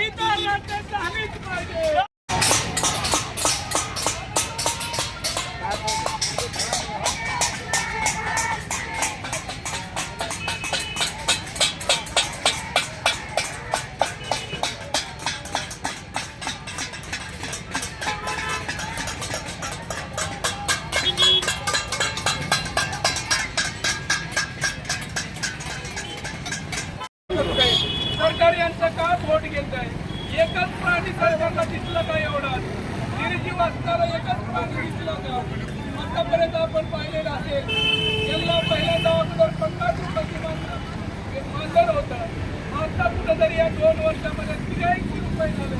जोडीदार राज्यात आम्हीच पाहिजे. सरकार यांचं का वोट घेत आहे? एकच प्राणी सरकारला दिसला का? एवढा निर्जीव असताना एकच प्राणी दिसला का? आतापर्यंत आपण पाहिलेलं असेल, यांना पहिल्यांदा अगोदर 50 रुपयाची मानधन होतं. आता कुठेतरी या 2 वर्षामध्ये 83 रुपये झाले.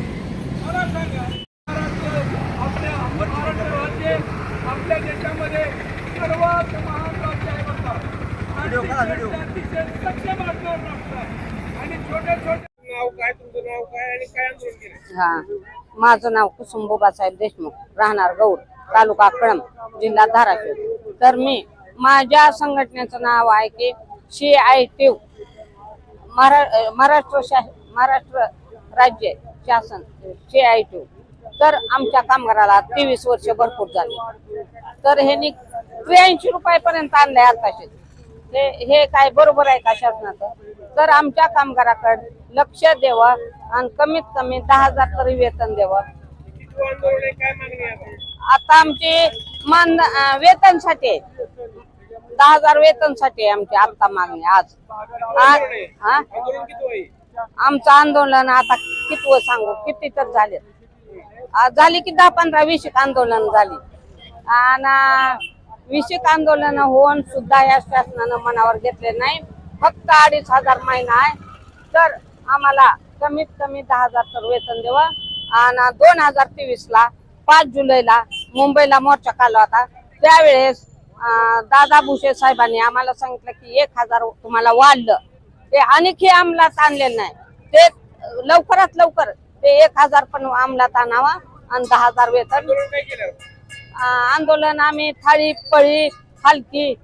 मला सांगा, आपल्या महाराष्ट्र राज्य आपल्या देशामध्ये सर्वात महान राज्य आहे बघा. सक्षम असणार राष्ट्र आणि छोटे छोटे. नाव काय तुमचं? नाव काय आणि काय आंदोलन केलं? हा, माझं नाव कुसुम बाबासाहेब देशमुख, राहणार गौर, तालुका कळंब, जिल्हा धाराशिव. तर मी माझ्या संघटनेचं नाव आहे की CITU, महाराष्ट्र राज्य शासन CITU. तर आमच्या कामगाराला 23 वर्ष भरपूर झाले. तर हे 83 रुपयापर्यंत आणलंय आताशे. हे काय बरोबर आहे का शासनाचं? तर आमच्या कामगाराकडे लक्ष द्यावं आणि कमीत कमी 10,000 तरी वेतन द्यावं. आता आमची वेतनसाठी 10,000 वेतनसाठी आमची आता मागणी. आज आमचं आंदोलन आता किती सांगू, किती तर झाले. झाली की 10, 15, 20 आंदोलन झाली. आणि 20 आंदोलन होऊन सुद्धा या शासनानं मनावर घेतले नाही. फक्त 2,500 महिना आहे. तर आम्हाला कमीत कमी 10,000 तर वेतन द्यावं. आणि 2023 ला 5 जुलैला मुंबईला मोर्चा काढला होता. त्यावेळेस दादा भुसे साहेबांनी आम्हाला सांगितलं की 1,000 तुम्हाला वाढलं. ते आणखी अंमलात आणलेलं नाही. ते लवकरात लवकर ते 1,000 पण अंमलात आणावा आणि 10,000 वेतन. आंदोलन आम्ही थाळी पळी हलकी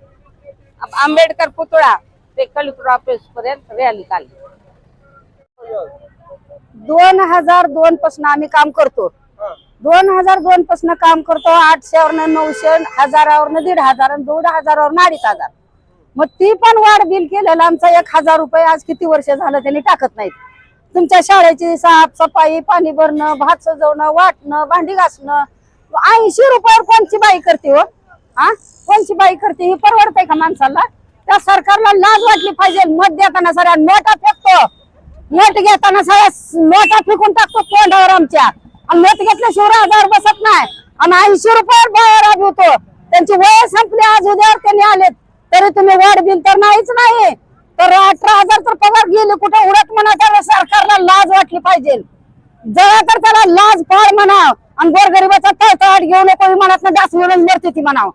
आंबेडकर पुतळा ते कलेक्टर ऑफिस पर्यंत रॅली काढली. 2002 पासून आम्ही काम करतो. 2002 पासून काम करतो. 800वरनं 900, 1000वरनं 1,500 आणि 1,500वरनं 2,500. मग ती पण वाढ बिल केलेलं आमचा 1,000 रुपये आज किती वर्ष झालं त्यांनी टाकत नाहीत. तुमच्या शाळेची साफ सफाई, पाणी भरणं, भात सजवणं, वाटणं, भांडी घासणं 80 रुपयावर कोणची बाई करते हो? कोणची बाई करते? ही परवडते का माणसाला? त्या सरकारला लाज वाटली पाहिजे. मत देताना सगळ्या नोटा फेकतो. नोट घेताना सगळ्या नोटा फेकून टाकतो तोंडावर आमच्या. आणि मत घेतल्याशिवाय राजावर बसत नाही. आणि 80 रुपयावर बाहेर राबवतो. त्यांची वय संपली. आज उद्यावर त्यांनी आलेत तरी तुम्ही वाढ बिल तर नाहीच नाही. तर 18,000 तर पगार गेले कुठे उडत म्हणा. त्या सरकारला लाज वाटली पाहिजे. जरा तर त्याला लाज फाळ म्हणाव आणि गोरगरिबाचा तळतळाट घेऊ नको. म्हणत ना डास मिळून मरते ती म्हणावं.